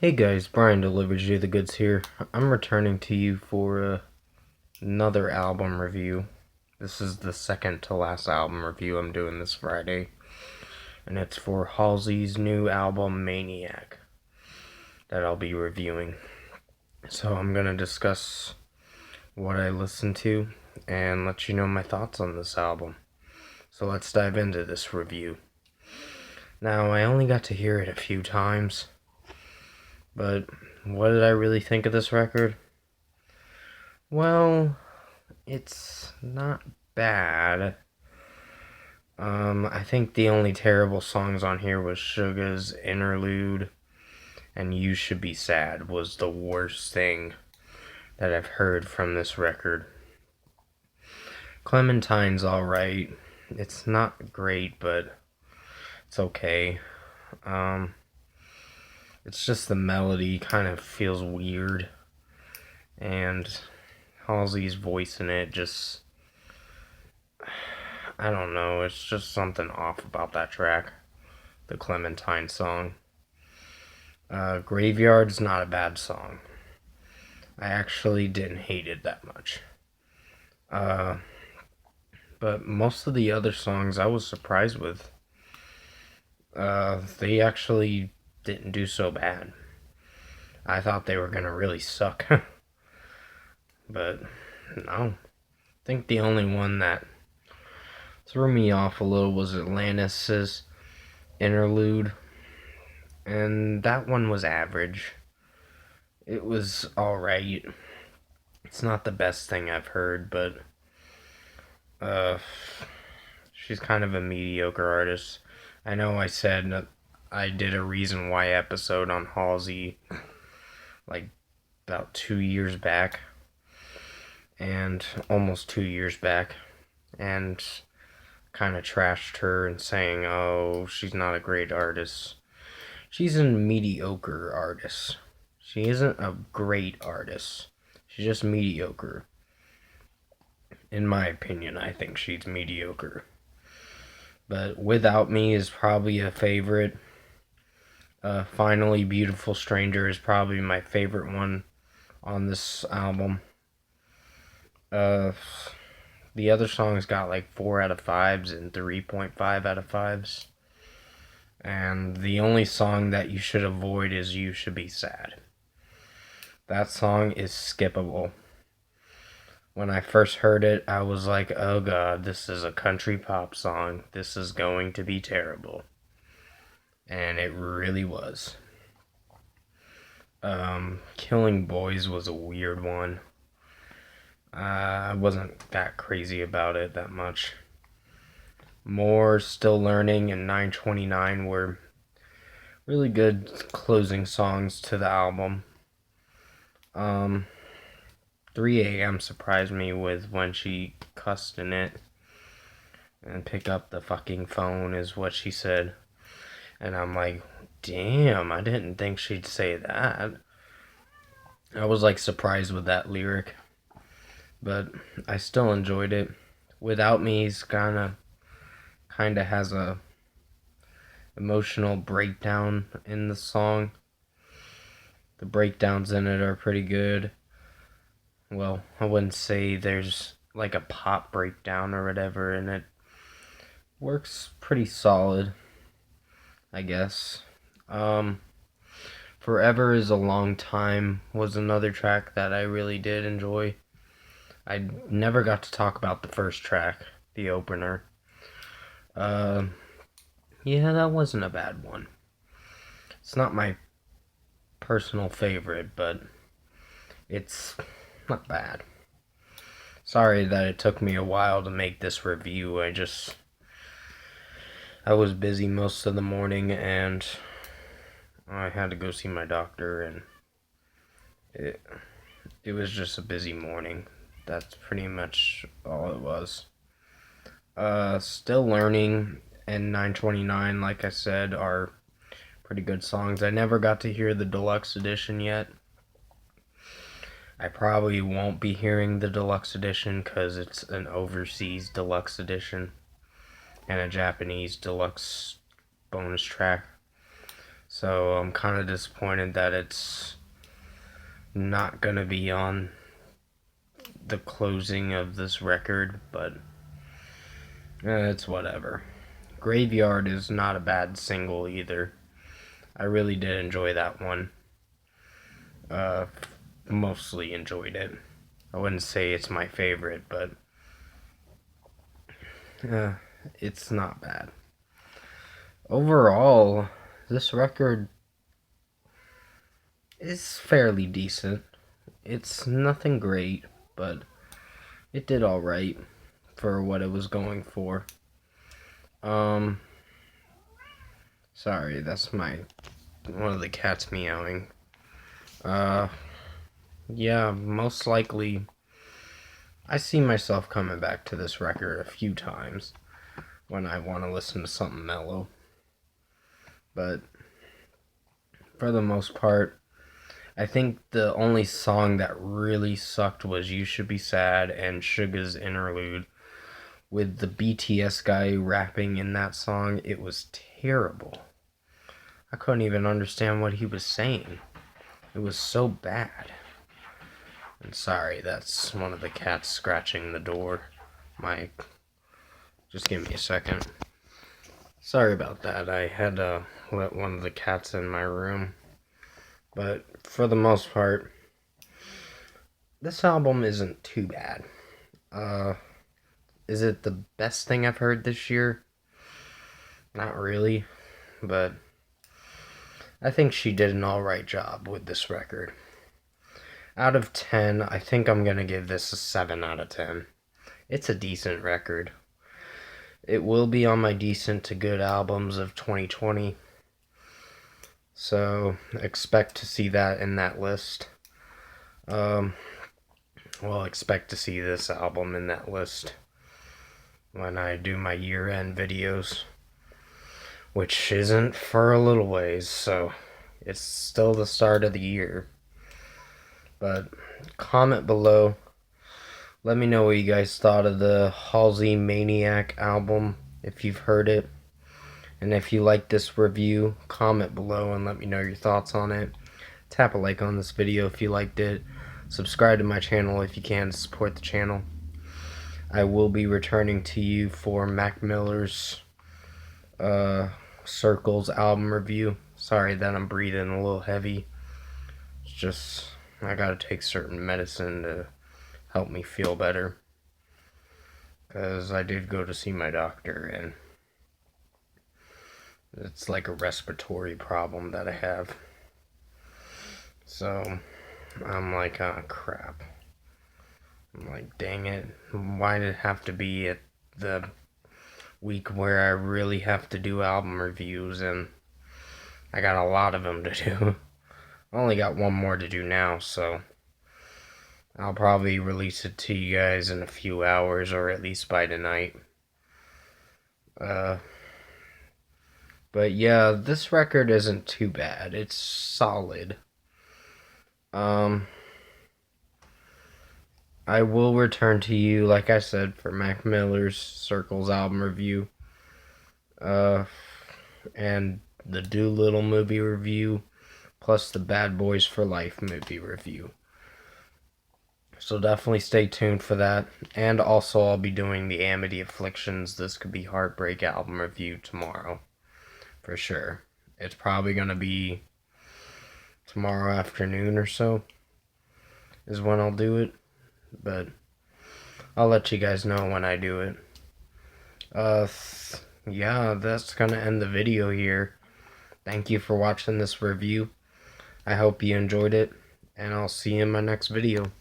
Hey guys, Brian delivers you the goods here. I'm returning to you for another album review. This is the second to last album review I'm doing this Friday, and it's for Halsey's new album Maniac that I'll be reviewing. So I'm gonna discuss what I listened to and let you know my thoughts on this album. So let's dive into this review. Now, I only got to hear it a few times, but what did I really think of this record? Well, it's not bad. I think the only terrible songs on here was Suga's Interlude and You Should Be Sad was the worst thing that I've heard from this record. Clementine's alright. It's not great, but it's okay. It's just the melody kind of feels weird, and Halsey's voice in it just, I don't know, it's just something off about that track, the Clementine song. Graveyard's not a bad song. I actually didn't hate it that much. But most of the other songs I was surprised with. They actually didn't do so bad. I thought they were gonna really suck. But no. I think the only one that threw me off a little was Atlantis' Interlude, and that one was average. It was alright. It's not the best thing I've heard, but she's kind of a mediocre artist. I know I said I did a Reason Why episode on Halsey like about 2 years back, and almost 2 years back, and kind of trashed her and saying, oh, she's not a great artist. She's a mediocre artist. She isn't a great artist. She's just mediocre. In my opinion, I think she's mediocre. But Without Me is probably a favorite. Finally Beautiful Stranger is probably my favorite one on this album. The other songs got like 4 out of 5s and 3.5 out of 5s. And the only song that you should avoid is You Should Be Sad. That song is skippable. When I first heard it, I was like, oh god, this is a country pop song. This is going to be terrible. And it really was. Killing Boys was a weird one. I wasn't that crazy about it that much. More Still Learning and 929 were really good closing songs to the album. 3 a.m. surprised me with when she cussed in it and pick up the fucking phone is what she said. And I'm like, damn, I didn't think she'd say that. I was like surprised with that lyric, but I still enjoyed it. Without Me's kinda has a emotional breakdown in the song. The breakdowns in it are pretty good. Well, I wouldn't say there's like a pop breakdown or whatever, and it works pretty solid, I guess. Forever is a Long Time was another track that I really did enjoy. I never got to talk about the first track, the opener. Yeah, that wasn't a bad one. It's not my personal favorite, but it's not bad. Sorry that it took me a while to make this review. I was busy most of the morning, and I had to go see my doctor, and it was just a busy morning. That's pretty much all it was. Still Learning and 929, like I said, are pretty good songs. I never got to hear the deluxe edition yet. I probably won't be hearing the deluxe edition because it's an overseas deluxe edition and a Japanese deluxe bonus track. So I'm kind of disappointed that it's not gonna be on the closing of this record, but it's whatever. Graveyard is not a bad single either. I really did enjoy that one. Mostly enjoyed it. I wouldn't say it's my favorite, but it's not bad. Overall, this record is fairly decent. It's nothing great, but it did alright for what it was going for. Sorry, that's one of the cats meowing. Yeah, most likely I see myself coming back to this record a few times when I want to listen to something mellow. But for the most part, I think the only song that really sucked was You Should Be Sad and Suga's Interlude. With the BTS guy rapping in that song, it was terrible. I couldn't even understand what he was saying. It was so bad. And sorry, that's one of the cats scratching the door. Just give me a second. Sorry about that. I had to let one of the cats in my room. But for the most part, this album isn't too bad. Is it the best thing I've heard this year? Not really, but I think she did an alright job with this record. Out of 10, I think I'm gonna give this a 7 out of 10. It's a decent record. It will be on my decent to good albums of 2020. So, expect to see that in that list. Expect to see this album in that list when I do my year-end videos, which isn't for a little ways, so it's still the start of the year. But comment below. Let me know what you guys thought of the Halsey Maniac album, if you've heard it. And if you like this review, comment below and let me know your thoughts on it. Tap a like on this video if you liked it. Subscribe to my channel if you can to support the channel. I will be returning to you for Mac Miller's Circles album review. Sorry that I'm breathing a little heavy. It's just, I gotta take certain medicine to help me feel better. Because I did go to see my doctor and it's like a respiratory problem that I have. So, I'm like, oh crap. I'm like, dang it. Why did it have to be at the week where I really have to do album reviews? And I got a lot of them to do. I only got one more to do now, so I'll probably release it to you guys in a few hours, or at least by tonight. But yeah, this record isn't too bad. It's solid. I will return to you, like I said, for Mac Miller's Circles album review. And the Doolittle movie review, plus the Bad Boys for Life movie review. So definitely stay tuned for that. And also I'll be doing the Amity Afflictions This Could Be Heartbreak album review tomorrow. For sure. It's probably going to be tomorrow afternoon or so is when I'll do it. But I'll let you guys know when I do it. Yeah, that's going to end the video here. Thank you for watching this review. I hope you enjoyed it, and I'll see you in my next video.